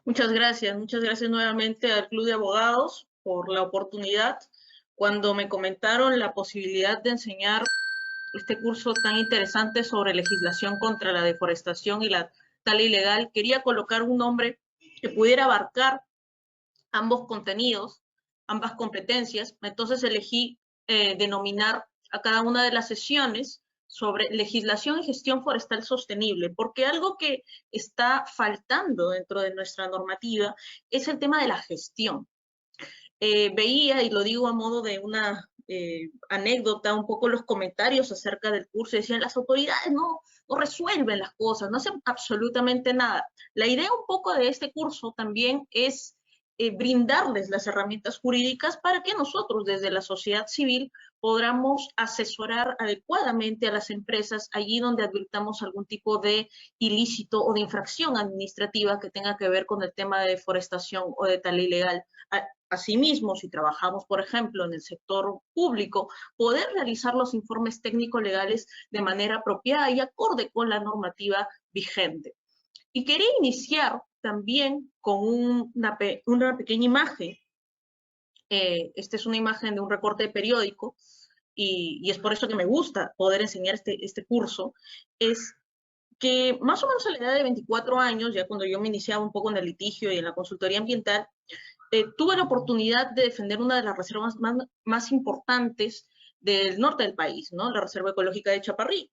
Muchas gracias nuevamente al Club de Abogados por la oportunidad. Cuando me comentaron la posibilidad de enseñar este curso tan interesante sobre legislación contra la deforestación y la tala ilegal, quería colocar un nombre que pudiera abarcar ambos contenidos, ambas competencias. Entonces elegí denominar a cada una de las sesiones sobre legislación y gestión forestal sostenible, porque algo que está faltando dentro de nuestra normativa es el tema de la gestión. Veía, y lo digo a modo de una anécdota, un poco los comentarios acerca del curso, decían, las autoridades no resuelven las cosas, no hacen absolutamente nada. La idea un poco de este curso también es brindarles las herramientas jurídicas para que nosotros desde la sociedad civil podamos asesorar adecuadamente a las empresas allí donde advirtamos algún tipo de ilícito o de infracción administrativa que tenga que ver con el tema de deforestación o de tala ilegal. Asimismo, si trabajamos, por ejemplo, en el sector público, poder realizar los informes técnico-legales de manera apropiada y acorde con la normativa vigente. Y quería iniciar también con una pequeña imagen. Esta es una imagen de un recorte de periódico y es por eso que me gusta poder enseñar este curso. Es que más o menos a la edad de 24 años, ya cuando yo me iniciaba un poco en el litigio y en la consultoría ambiental, tuve la oportunidad de defender una de las reservas más importantes del norte del país, ¿no? La Reserva Ecológica de Chaparrí.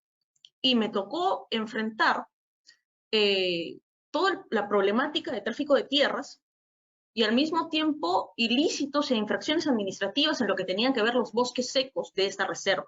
Y me tocó enfrentar toda la problemática de tráfico de tierras y al mismo tiempo ilícitos e infracciones administrativas en lo que tenían que ver los bosques secos de esta reserva.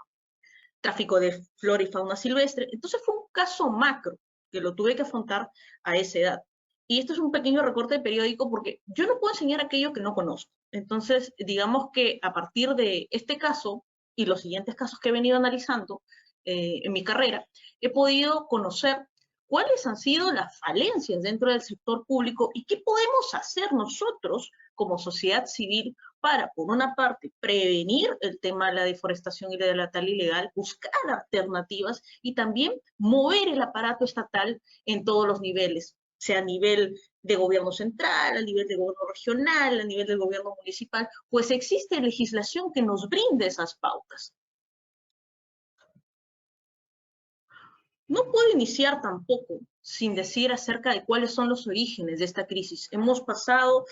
Tráfico de flora y fauna silvestre. Entonces fue un caso macro que lo tuve que afrontar a esa edad. Y esto es un pequeño recorte de periódico porque yo no puedo enseñar aquello que no conozco. Entonces, digamos que a partir de este caso y los siguientes casos que he venido analizando en mi carrera, he podido conocer cuáles han sido las falencias dentro del sector público y qué podemos hacer nosotros como sociedad civil para, por una parte, prevenir el tema de la deforestación y de la tala ilegal, buscar alternativas y también mover el aparato estatal en todos los niveles, sea a nivel de gobierno central, a nivel de gobierno regional, a nivel del gobierno municipal, pues existe legislación que nos brinde esas pautas. No puedo iniciar tampoco sin decir acerca de cuáles son los orígenes de esta crisis. Hemos pasado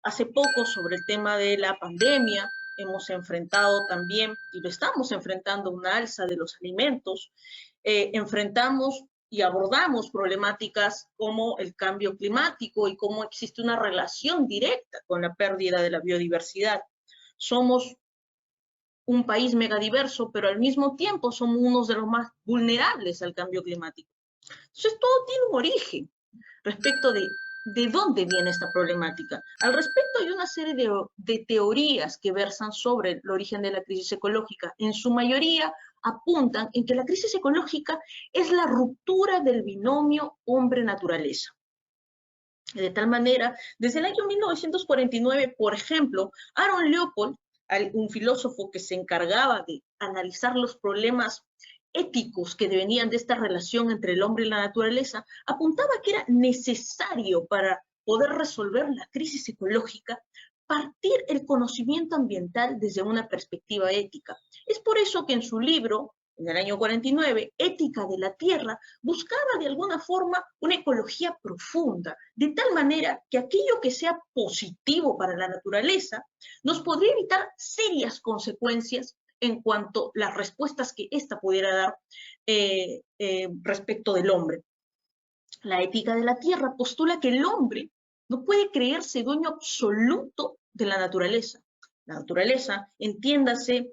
hace poco sobre el tema de la pandemia, hemos enfrentado también, y lo estamos enfrentando, una alza de los alimentos, enfrentamos y abordamos problemáticas como el cambio climático y cómo existe una relación directa con la pérdida de la biodiversidad. Somos un país megadiverso, pero al mismo tiempo somos uno de los más vulnerables al cambio climático. Entonces, todo tiene un origen respecto de dónde viene esta problemática. Al respecto, hay una serie de teorías que versan sobre el origen de la crisis ecológica. En su mayoría, apuntan en que la crisis ecológica es la ruptura del binomio hombre-naturaleza. De tal manera, desde el año 1949, por ejemplo, Aaron Leopold, un filósofo que se encargaba de analizar los problemas éticos que venían de esta relación entre el hombre y la naturaleza, apuntaba que era necesario para poder resolver la crisis ecológica partir el conocimiento ambiental desde una perspectiva ética. Es por eso que en su libro, en el año 49, Ética de la Tierra, buscaba de alguna forma una ecología profunda, de tal manera que aquello que sea positivo para la naturaleza nos podría evitar serias consecuencias en cuanto a las respuestas que ésta pudiera dar respecto del hombre. La ética de la tierra postula que el hombre no puede creerse dueño absoluto de la naturaleza. La naturaleza, entiéndase,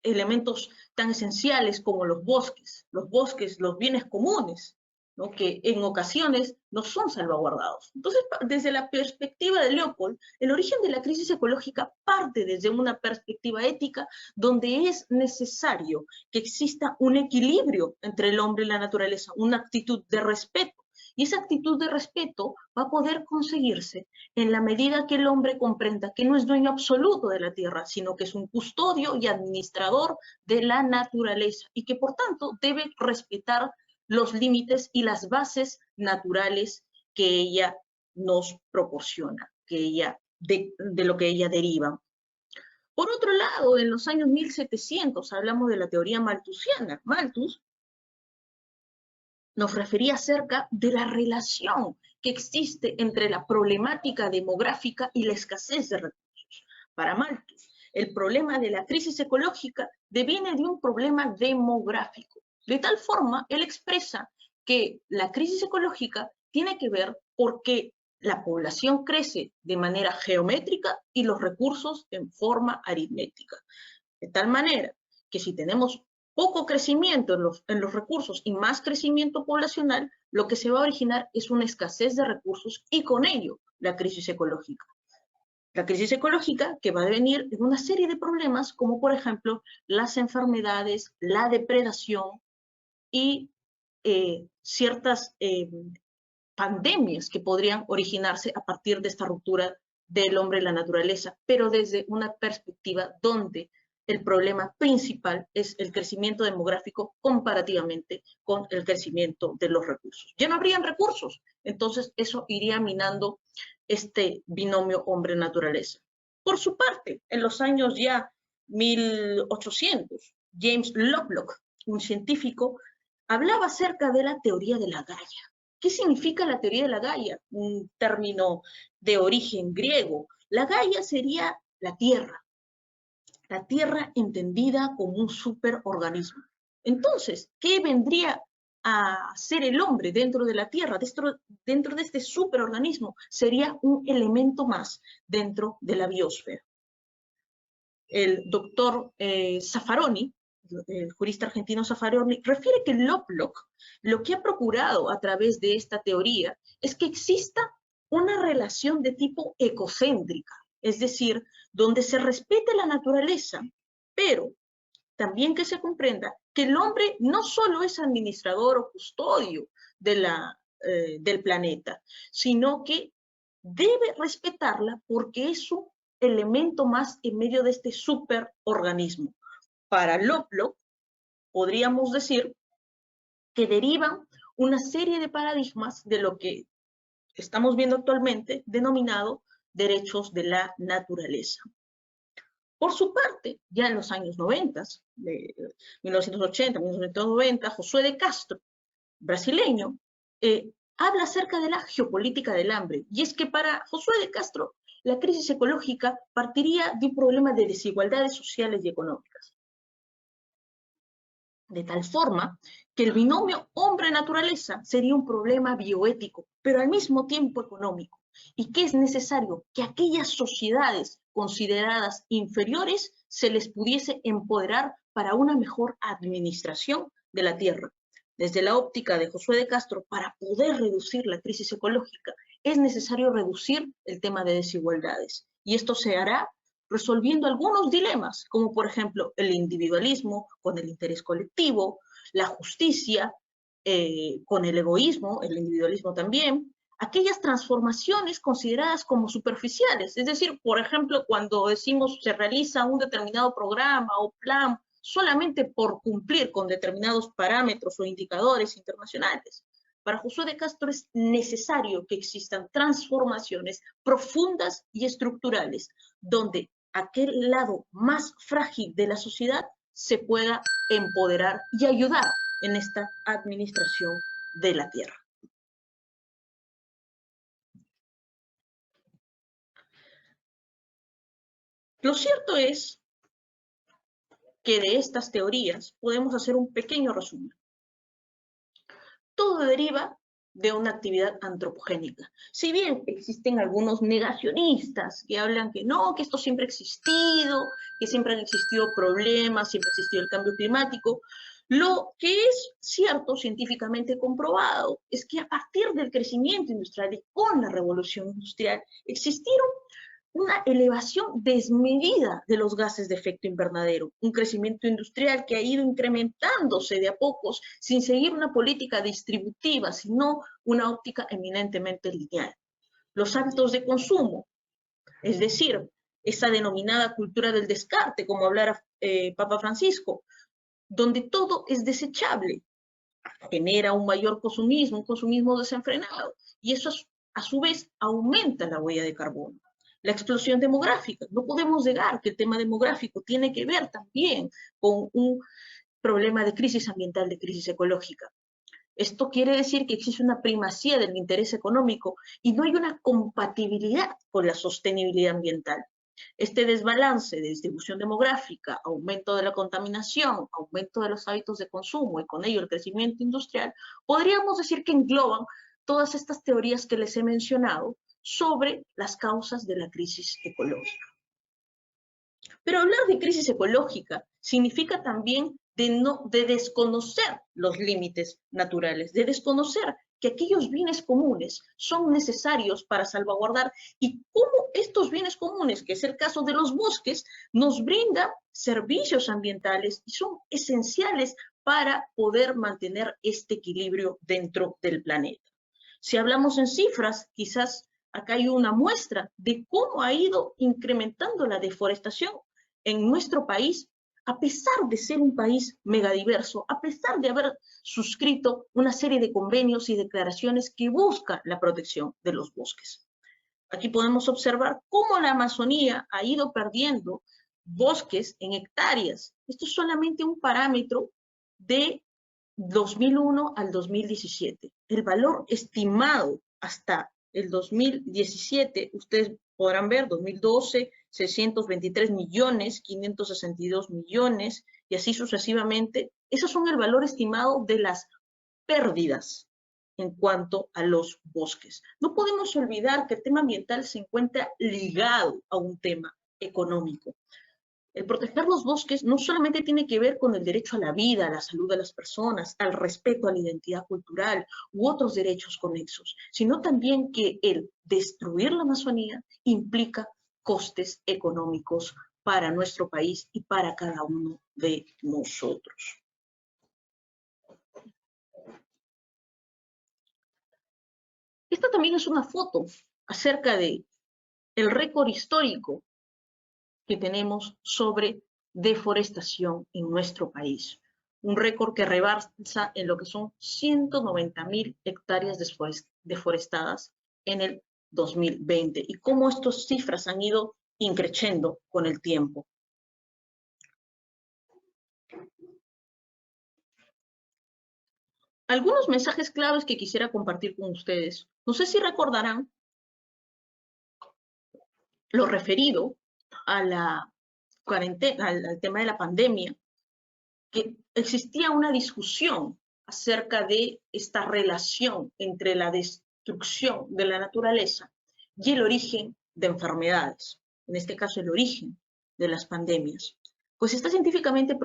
elementos tan esenciales como los bosques, los bienes comunes, ¿no? Que en ocasiones no son salvaguardados. Entonces, desde la perspectiva de Leopold, el origen de la crisis ecológica parte desde una perspectiva ética donde es necesario que exista un equilibrio entre el hombre y la naturaleza, una actitud de respeto. Y esa actitud de respeto va a poder conseguirse en la medida que el hombre comprenda que no es dueño absoluto de la tierra, sino que es un custodio y administrador de la naturaleza y que por tanto debe respetar los límites y las bases naturales que ella nos proporciona, de lo que ella deriva. Por otro lado, en los años 1700 hablamos de la teoría malthusiana. Malthus nos refería acerca de la relación que existe entre la problemática demográfica y la escasez de recursos. Para Malthus, el problema de la crisis ecológica deviene de un problema demográfico. De tal forma, él expresa que la crisis ecológica tiene que ver porque la población crece de manera geométrica y los recursos en forma aritmética. De tal manera que si tenemos poco crecimiento en los recursos y más crecimiento poblacional, lo que se va a originar es una escasez de recursos y con ello la crisis ecológica. La crisis ecológica que va a devenir en una serie de problemas como por ejemplo las enfermedades, la depredación y ciertas pandemias que podrían originarse a partir de esta ruptura del hombre y la naturaleza, pero desde una perspectiva donde el problema principal es el crecimiento demográfico comparativamente con el crecimiento de los recursos. Ya no habrían recursos, entonces eso iría minando este binomio hombre-naturaleza. Por su parte, en los años ya 1800, James Lovelock, un científico, hablaba acerca de la teoría de la Gaia. ¿Qué significa la teoría de la Gaia? Un término de origen griego. La Gaia sería la Tierra entendida como un superorganismo. Entonces, ¿qué vendría a ser el hombre dentro de la Tierra? Dentro de este superorganismo sería un elemento más dentro de la biosfera. El doctor Zaffaroni, el jurista argentino Zaffaroni, refiere que Lovelock lo que ha procurado a través de esta teoría es que exista una relación de tipo ecocéntrica, es decir, donde se respete la naturaleza, pero también que se comprenda que el hombre no solo es administrador o custodio del planeta, sino que debe respetarla porque es un elemento más en medio de este superorganismo. Para Lovelock, podríamos decir que derivan una serie de paradigmas de lo que estamos viendo actualmente denominado derechos de la naturaleza. Por su parte, ya en los años 90, de 1980, 1990, Josué de Castro, brasileño, habla acerca de la geopolítica del hambre. Y es que para Josué de Castro, la crisis ecológica partiría de un problema de desigualdades sociales y económicas. De tal forma que el binomio hombre-naturaleza sería un problema bioético, pero al mismo tiempo económico, y que es necesario que aquellas sociedades consideradas inferiores se les pudiese empoderar para una mejor administración de la tierra. Desde la óptica de Josué de Castro, para poder reducir la crisis ecológica, es necesario reducir el tema de desigualdades, y esto se hará resolviendo algunos dilemas, como por ejemplo el individualismo con el interés colectivo, la justicia con el egoísmo, el individualismo también, aquellas transformaciones consideradas como superficiales, es decir, por ejemplo, cuando decimos se realiza un determinado programa o plan solamente por cumplir con determinados parámetros o indicadores internacionales. Para Josué de Castro es necesario que existan transformaciones profundas y estructurales, donde aquel lado más frágil de la sociedad se pueda empoderar y ayudar en esta administración de la tierra. Lo cierto es que de estas teorías podemos hacer un pequeño resumen. Todo deriva de una actividad antropogénica. Si bien existen algunos negacionistas que hablan que no, que esto siempre ha existido, que siempre han existido problemas, siempre ha existido el cambio climático, lo que es cierto, científicamente comprobado, es que a partir del crecimiento industrial y con la revolución industrial existieron una elevación desmedida de los gases de efecto invernadero, un crecimiento industrial que ha ido incrementándose de a pocos sin seguir una política distributiva, sino una óptica eminentemente lineal. Los hábitos de consumo, es decir, esa denominada cultura del descarte, como hablara Papa Francisco, donde todo es desechable, genera un mayor consumismo, un consumismo desenfrenado, y eso a su vez aumenta la huella de carbono. La explosión demográfica, no podemos negar que el tema demográfico tiene que ver también con un problema de crisis ambiental, de crisis ecológica. Esto quiere decir que existe una primacía del interés económico y no hay una compatibilidad con la sostenibilidad ambiental. Este desbalance de distribución demográfica, aumento de la contaminación, aumento de los hábitos de consumo y con ello el crecimiento industrial, podríamos decir que engloban todas estas teorías que les he mencionado sobre las causas de la crisis ecológica. Pero hablar de crisis ecológica significa también de desconocer los límites naturales, de desconocer que aquellos bienes comunes son necesarios para salvaguardar y cómo estos bienes comunes, que es el caso de los bosques, nos brindan servicios ambientales y son esenciales para poder mantener este equilibrio dentro del planeta. Si hablamos en cifras, quizás acá hay una muestra de cómo ha ido incrementando la deforestación en nuestro país, a pesar de ser un país megadiverso, a pesar de haber suscrito una serie de convenios y declaraciones que buscan la protección de los bosques. Aquí podemos observar cómo la Amazonía ha ido perdiendo bosques en hectáreas. Esto es solamente un parámetro de 2001 al 2017. El valor estimado hasta el 2017, ustedes podrán ver, 2012, 623 millones, 562 millones, y así sucesivamente. Esos son el valor estimado de las pérdidas en cuanto a los bosques. No podemos olvidar que el tema ambiental se encuentra ligado a un tema económico. El proteger los bosques no solamente tiene que ver con el derecho a la vida, a la salud de las personas, al respeto a la identidad cultural u otros derechos conexos, sino también que el destruir la Amazonía implica costes económicos para nuestro país y para cada uno de nosotros. Esta también es una foto acerca de el récord histórico que tenemos sobre deforestación en nuestro país. Un récord que rebasa en lo que son 190.000 hectáreas deforestadas en el 2020 y cómo estas cifras han ido increciendo con el tiempo. Algunos mensajes claves que quisiera compartir con ustedes. No sé si recordarán lo referido a la cuarentena, al tema de la pandemia, que existía una discusión acerca de esta relación entre la destrucción de la naturaleza y el origen de enfermedades, en este caso el origen de las pandemias. Pues está científicamente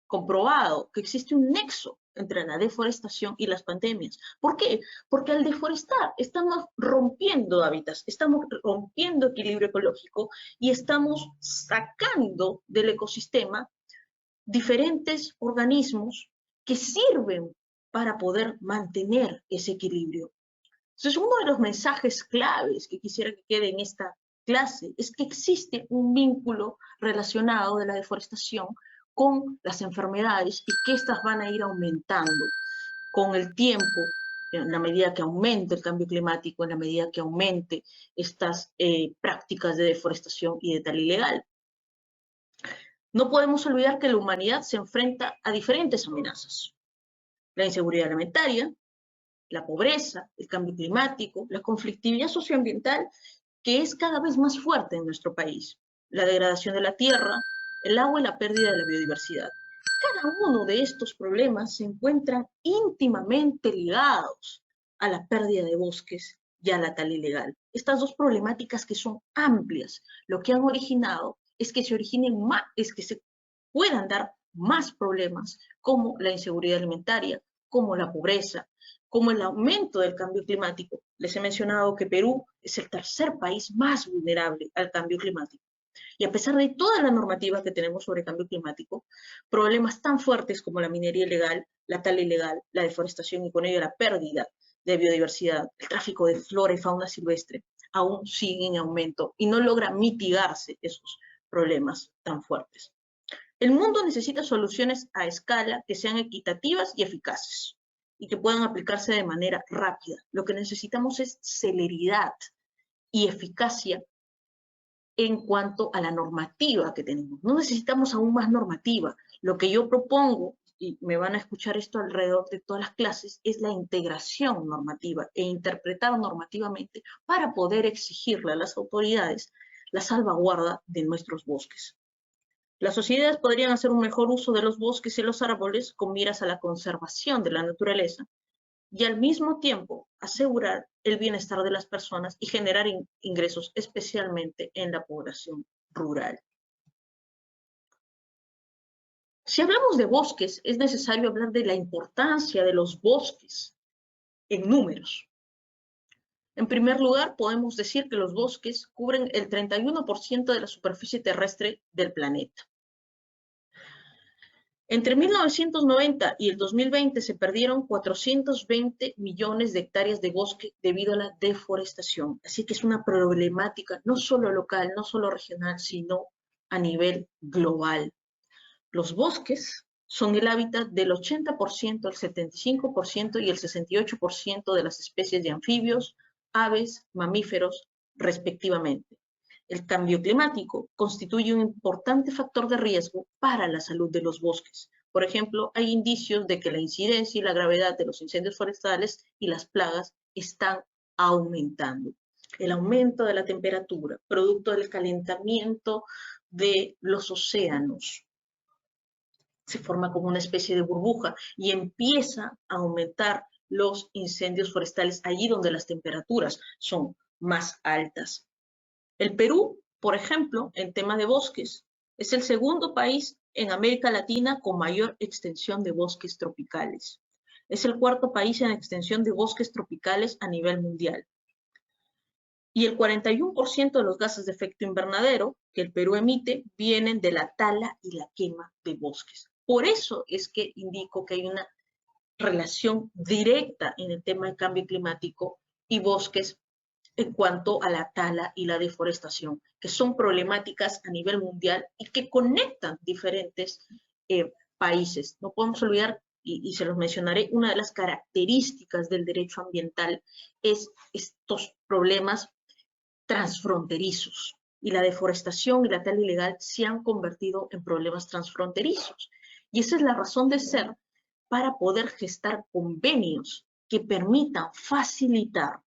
comprobado que existe un nexo entre la deforestación y las pandemias. ¿Por qué? Porque al deforestar estamos rompiendo hábitats, estamos rompiendo equilibrio ecológico y estamos sacando del ecosistema diferentes organismos que sirven para poder mantener ese equilibrio. Entonces, uno de los mensajes claves que quisiera que quede en esta clase es que existe un vínculo relacionado de la deforestación con las enfermedades y que estas van a ir aumentando con el tiempo, en la medida que aumente el cambio climático, en la medida que aumente estas prácticas de deforestación y de tala ilegal. No podemos olvidar que la humanidad se enfrenta a diferentes amenazas. La inseguridad alimentaria, la pobreza, el cambio climático, la conflictividad socioambiental, que es cada vez más fuerte en nuestro país, la degradación de la tierra, el agua y la pérdida de la biodiversidad. Cada uno de estos problemas se encuentran íntimamente ligados a la pérdida de bosques y a la tala ilegal. Estas dos problemáticas que son amplias, lo que han originado es que se originen más, es que se puedan dar más problemas como la inseguridad alimentaria, como la pobreza, como el aumento del cambio climático. Les he mencionado que Perú es el tercer país más vulnerable al cambio climático. Y a pesar de toda la normativa que tenemos sobre cambio climático, problemas tan fuertes como la minería ilegal, la tala ilegal, la deforestación y con ello la pérdida de biodiversidad, el tráfico de flora y fauna silvestre, aún siguen en aumento y no logra mitigarse esos problemas tan fuertes. El mundo necesita soluciones a escala que sean equitativas y eficaces. y que puedan aplicarse de manera rápida. Lo que necesitamos es celeridad y eficacia en cuanto a la normativa que tenemos. No necesitamos aún más normativa. Lo que yo propongo, y me van a escuchar esto alrededor de todas las clases, es la integración normativa e interpretar normativamente para poder exigirle a las autoridades la salvaguarda de nuestros bosques. Las sociedades podrían hacer un mejor uso de los bosques y los árboles con miras a la conservación de la naturaleza y al mismo tiempo asegurar el bienestar de las personas y generar ingresos, especialmente en la población rural. Si hablamos de bosques, es necesario hablar de la importancia de los bosques en números. En primer lugar, podemos decir que los bosques cubren el 31% de la superficie terrestre del planeta. Entre 1990 y el 2020 se perdieron 420 millones de hectáreas de bosque debido a la deforestación. Así que es una problemática no solo local, no solo regional, sino a nivel global. Los bosques son el hábitat del 80%, el 75% y el 68% de las especies de anfibios, aves, mamíferos, respectivamente. El cambio climático constituye un importante factor de riesgo para la salud de los bosques. Por ejemplo, hay indicios de que la incidencia y la gravedad de los incendios forestales y las plagas están aumentando. El aumento de la temperatura, producto del calentamiento de los océanos, se forma como una especie de burbuja y empieza a aumentar los incendios forestales allí donde las temperaturas son más altas. El Perú, por ejemplo, en tema de bosques, es el segundo país en América Latina con mayor extensión de bosques tropicales. Es el cuarto país en extensión de bosques tropicales a nivel mundial. Y el 41% de los gases de efecto invernadero que el Perú emite vienen de la tala y la quema de bosques. Por eso es que indico que hay una relación directa en el tema del cambio climático y bosques en cuanto a la tala y la deforestación, que son problemáticas a nivel mundial y que conectan diferentes países. No podemos olvidar, y se los mencionaré, una de las características del derecho ambiental es estos problemas transfronterizos. Y la deforestación y la tala ilegal se han convertido en problemas transfronterizos. Y esa es la razón de ser para poder gestar convenios que permitan facilitar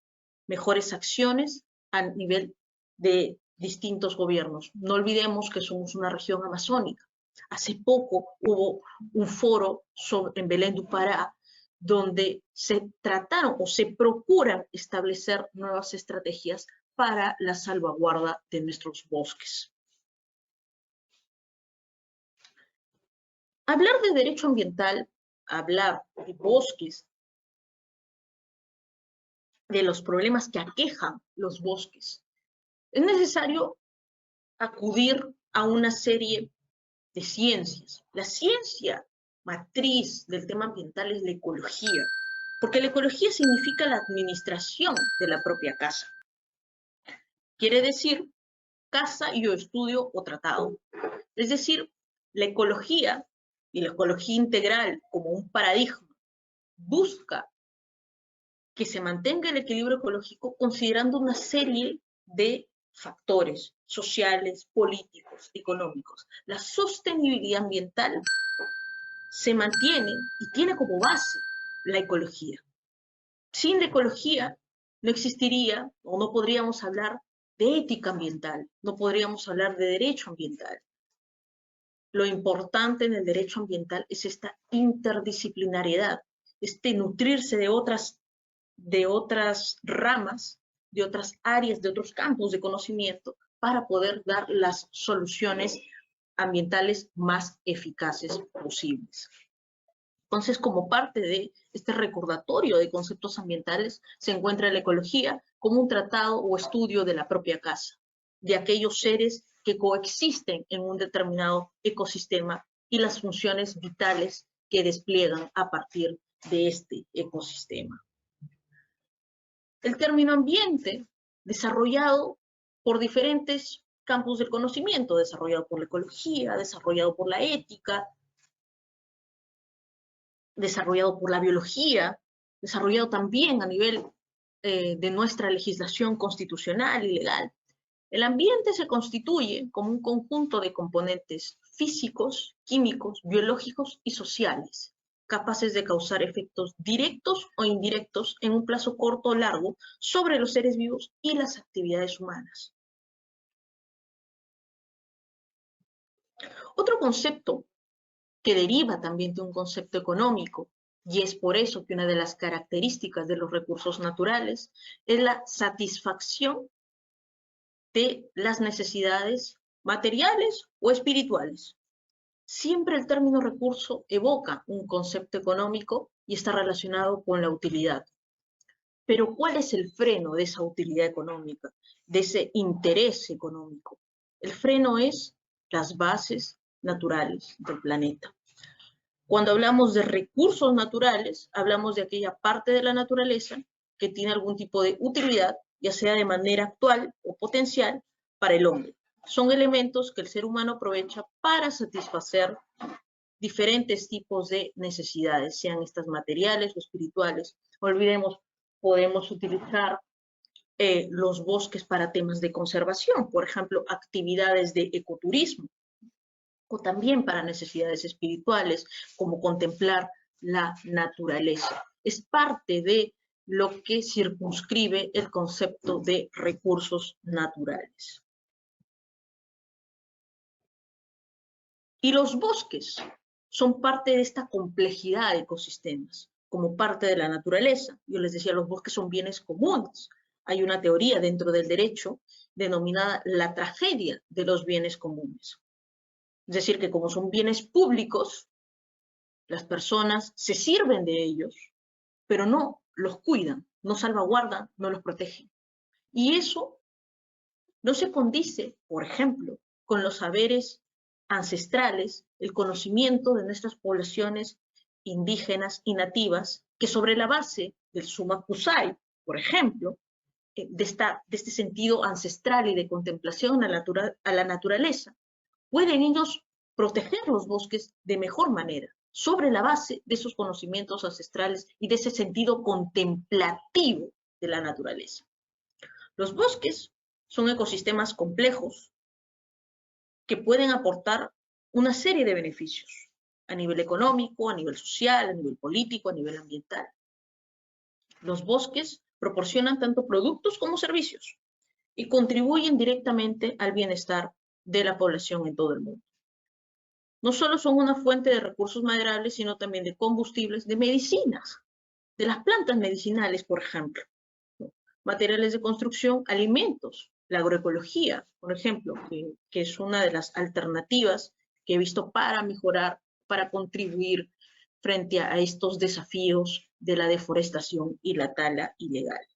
mejores acciones a nivel de distintos gobiernos. No olvidemos que somos una región amazónica. Hace poco hubo un foro en Belén do Pará donde se trataron o se procuran establecer nuevas estrategias para la salvaguarda de nuestros bosques. Hablar de derecho ambiental, hablar de bosques, de los problemas que aquejan los bosques, es necesario acudir a una serie de ciencias. La ciencia matriz del tema ambiental es la ecología, porque la ecología significa la administración de la propia casa. Quiere decir casa y o estudio o tratado. Es decir, la ecología y la ecología integral como un paradigma busca que se mantenga el equilibrio ecológico considerando una serie de factores sociales, políticos, económicos. La sostenibilidad ambiental se mantiene y tiene como base la ecología. Sin la ecología no existiría o no podríamos hablar de ética ambiental, no podríamos hablar de derecho ambiental. Lo importante en el derecho ambiental es esta interdisciplinariedad, este nutrirse de otras ramas, de otras áreas, de otros campos de conocimiento para poder dar las soluciones ambientales más eficaces posibles. Entonces, como parte de este recordatorio de conceptos ambientales, se encuentra la ecología como un tratado o estudio de la propia casa, de aquellos seres que coexisten en un determinado ecosistema y las funciones vitales que despliegan a partir de este ecosistema. El término ambiente, desarrollado por diferentes campos del conocimiento, desarrollado por la ecología, desarrollado por la ética, desarrollado por la biología, desarrollado también a nivel de nuestra legislación constitucional y legal. El ambiente se constituye como un conjunto de componentes físicos, químicos, biológicos y sociales, capaces de causar efectos directos o indirectos en un plazo corto o largo sobre los seres vivos y las actividades humanas. Otro concepto que deriva también de un concepto económico, y es por eso que una de las características de los recursos naturales es la satisfacción de las necesidades materiales o espirituales. Siempre el término recurso evoca un concepto económico y está relacionado con la utilidad. Pero ¿cuál es el freno de esa utilidad económica, de ese interés económico? El freno es las bases naturales del planeta. Cuando hablamos de recursos naturales, hablamos de aquella parte de la naturaleza que tiene algún tipo de utilidad, ya sea de manera actual o potencial, para el hombre. Son elementos que el ser humano aprovecha para satisfacer diferentes tipos de necesidades, sean estas materiales o espirituales. Olvidemos, podemos utilizar los bosques para temas de conservación, por ejemplo, actividades de ecoturismo, o también para necesidades espirituales, como contemplar la naturaleza. Es parte de lo que circunscribe el concepto de recursos naturales. Y los bosques son parte de esta complejidad de ecosistemas, como parte de la naturaleza. Yo les decía, los bosques son bienes comunes. Hay una teoría dentro del derecho denominada la tragedia de los bienes comunes. Es decir, que como son bienes públicos, las personas se sirven de ellos, pero no los cuidan, no salvaguardan, no los protegen. Y eso no se condice, por ejemplo, con los saberes ancestrales, el conocimiento de nuestras poblaciones indígenas y nativas, que sobre la base del Suma Kusai, por ejemplo, de este sentido ancestral y de contemplación a la naturaleza, pueden ellos proteger los bosques de mejor manera, sobre la base de esos conocimientos ancestrales y de ese sentido contemplativo de la naturaleza. Los bosques son ecosistemas complejos que pueden aportar una serie de beneficios a nivel económico, a nivel social, a nivel político, a nivel ambiental. Los bosques proporcionan tanto productos como servicios y contribuyen directamente al bienestar de la población en todo el mundo. No solo son una fuente de recursos maderables, sino también de combustibles, de medicinas, de las plantas medicinales, por ejemplo, ¿no? Materiales de construcción, alimentos, la agroecología, por ejemplo, que es una de las alternativas que he visto para mejorar, para contribuir frente a estos desafíos de la deforestación y la tala ilegal.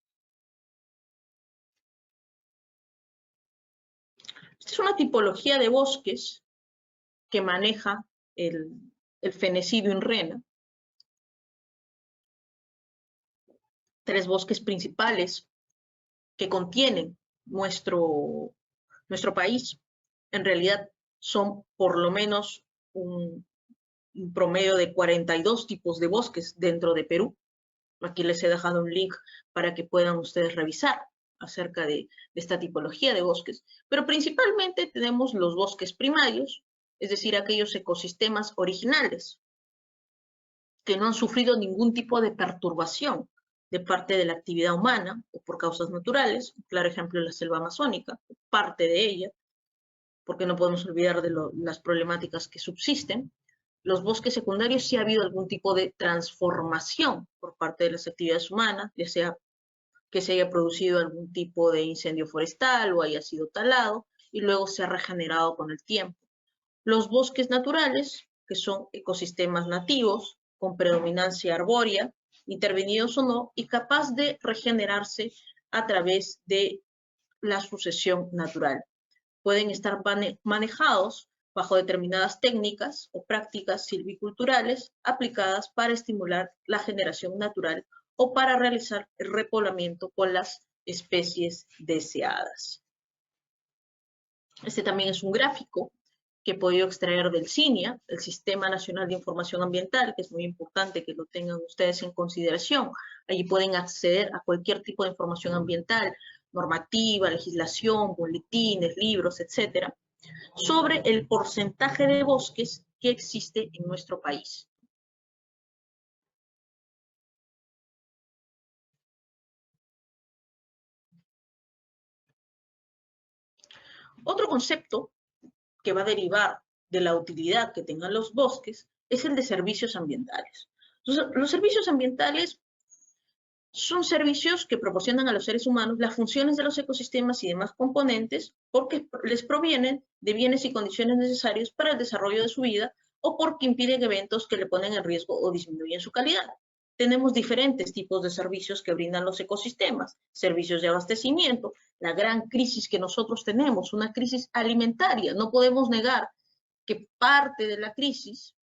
Esta es una tipología de bosques que maneja el fenecido INRENA. 3 bosques principales que contienen nuestro país. En realidad son por lo menos un promedio de 42 tipos de bosques dentro de Perú. Aquí les he dejado un link para que puedan ustedes revisar acerca de esta tipología de bosques. Pero principalmente tenemos los bosques primarios, es decir, aquellos ecosistemas originales que no han sufrido ningún tipo de perturbación de parte de la actividad humana o por causas naturales. Un claro ejemplo es la selva amazónica, parte de ella, porque no podemos olvidar de las problemáticas que subsisten. Los bosques secundarios sí ha habido algún tipo de transformación por parte de las actividades humanas, ya sea que se haya producido algún tipo de incendio forestal o haya sido talado, y luego se ha regenerado con el tiempo. Los bosques naturales, que son ecosistemas nativos, con predominancia arbórea, intervenidos o no, y capaz de regenerarse a través de la sucesión natural. Pueden estar manejados bajo determinadas técnicas o prácticas silviculturales aplicadas para estimular la generación natural o para realizar el repoblamiento con las especies deseadas. Este también es un gráfico que he podido extraer del CINIA, el Sistema Nacional de Información Ambiental, que es muy importante que lo tengan ustedes en consideración. Allí pueden acceder a cualquier tipo de información ambiental, normativa, legislación, boletines, libros, etcétera, sobre el porcentaje de bosques que existe en nuestro país. Otro concepto que va a derivar de la utilidad que tengan los bosques es el de servicios ambientales. Entonces, los servicios ambientales son servicios que proporcionan a los seres humanos las funciones de los ecosistemas y demás componentes porque les provienen de bienes y condiciones necesarios para el desarrollo de su vida o porque impiden eventos que le ponen en riesgo o disminuyen su calidad. Tenemos diferentes tipos de servicios que brindan los ecosistemas, servicios de abastecimiento, la gran crisis que nosotros tenemos, una crisis alimentaria. No podemos negar que parte de la crisis,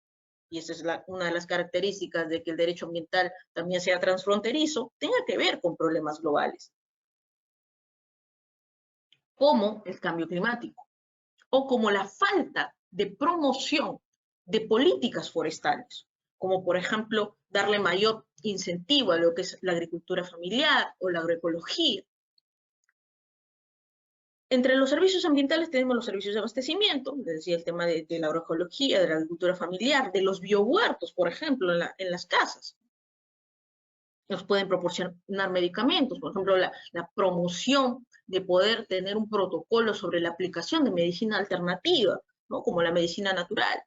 y esa es una de las características de que el derecho ambiental también sea transfronterizo, tenga que ver con problemas globales, como el cambio climático, o como la falta de promoción de políticas forestales, como por ejemplo darle mayor incentivo a lo que es la agricultura familiar o la agroecología. Entre los servicios ambientales tenemos los servicios de abastecimiento, les decía el tema de la agroecología, de la agricultura familiar, de los biohuertos, por ejemplo, en las casas. Nos pueden proporcionar medicamentos, por ejemplo, la promoción de poder tener un protocolo sobre la aplicación de medicina alternativa, ¿no? Como la medicina natural.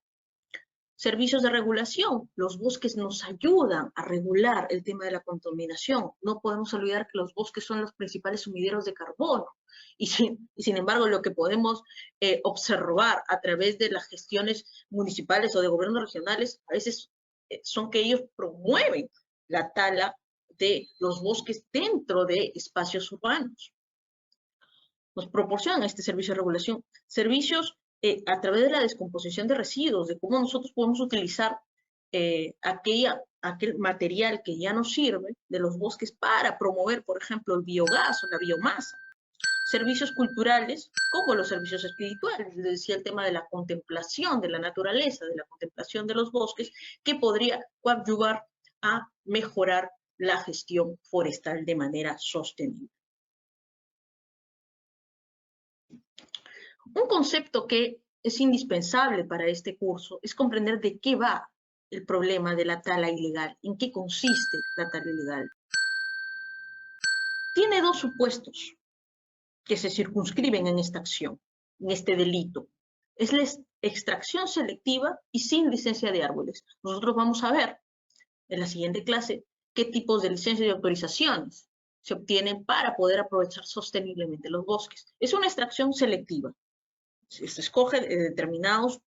Servicios de regulación. Los bosques nos ayudan a regular el tema de la contaminación. No podemos olvidar que los bosques son los principales sumideros de carbono. Y sin embargo, lo que podemos observar a través de las gestiones municipales o de gobiernos regionales, a veces son que ellos promueven la tala de los bosques dentro de espacios urbanos. Nos proporcionan este servicio de regulación. Servicios a través de la descomposición de residuos, de cómo nosotros podemos utilizar aquel material que ya nos sirve de los bosques para promover, por ejemplo, el biogás o la biomasa. Servicios culturales, como los servicios espirituales, les decía el tema de la contemplación de la naturaleza, de la contemplación de los bosques, que podría coadyuvar a mejorar la gestión forestal de manera sostenible. Un concepto que es indispensable para este curso es comprender de qué va el problema de la tala ilegal, en qué consiste la tala ilegal. Tiene dos supuestos que se circunscriben en esta acción, en este delito. Es la extracción selectiva y sin licencia de árboles. Nosotros vamos a ver en la siguiente clase qué tipos de licencias y autorizaciones se obtienen para poder aprovechar sosteniblemente los bosques. Es una extracción selectiva. Se escoge determinados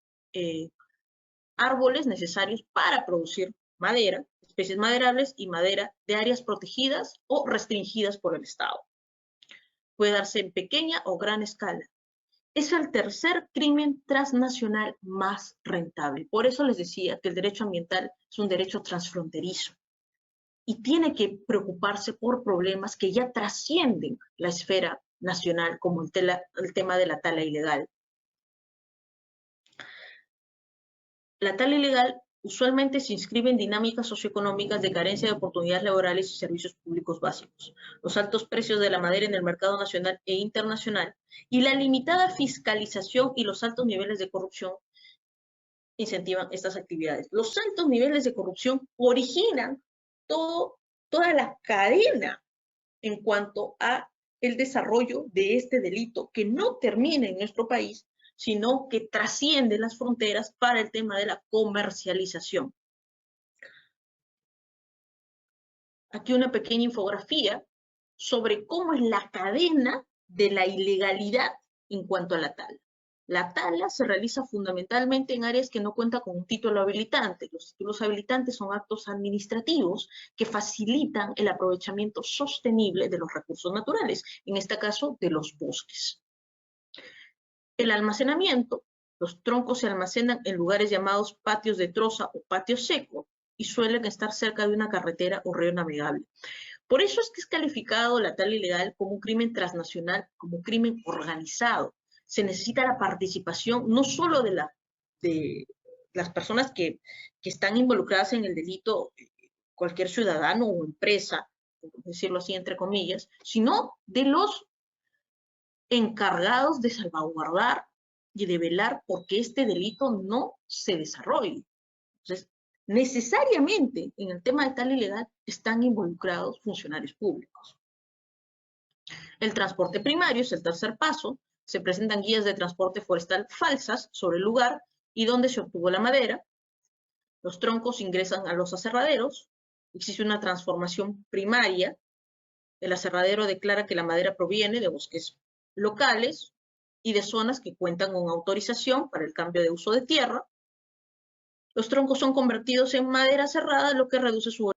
árboles necesarios para producir madera, especies maderables y madera de áreas protegidas o restringidas por el Estado. Puede darse en pequeña o gran escala. Es el tercer crimen transnacional más rentable. Por eso les decía que el derecho ambiental es un derecho transfronterizo y tiene que preocuparse por problemas que ya trascienden la esfera nacional, como el tema de la tala ilegal. La tala ilegal usualmente se inscribe en dinámicas socioeconómicas de carencia de oportunidades laborales y servicios públicos básicos, los altos precios de la madera en el mercado nacional e internacional y la limitada fiscalización y los altos niveles de corrupción incentivan estas actividades. Los altos niveles de corrupción originan toda la cadena en cuanto a el desarrollo de este delito que no termina en nuestro país, sino que trasciende las fronteras para el tema de la comercialización. Aquí una pequeña infografía sobre cómo es la cadena de la ilegalidad en cuanto a la tala. La tala se realiza fundamentalmente en áreas que no cuentan con un título habilitante. Los títulos habilitantes son actos administrativos que facilitan el aprovechamiento sostenible de los recursos naturales, en este caso de los bosques. El almacenamiento, los troncos se almacenan en lugares llamados patios de troza o patio seco y suelen estar cerca de una carretera o río navegable. Por eso es que es calificado la tala ilegal como un crimen transnacional, como un crimen organizado. se necesita la participación no solo de las personas que están involucradas en el delito, cualquier ciudadano o empresa, por decirlo así entre comillas, sino de los encargados de salvaguardar y de velar porque este delito no se desarrolle. Entonces, necesariamente en el tema de tal ilegal están involucrados funcionarios públicos. El transporte primario es el tercer paso. Se presentan guías de transporte forestal falsas sobre el lugar y donde se obtuvo la madera. Los troncos ingresan a los aserraderos. Existe una transformación primaria. El aserradero declara que la madera proviene de bosques locales y de zonas que cuentan con autorización para el cambio de uso de tierra. Los troncos son convertidos en madera cerrada, lo que reduce su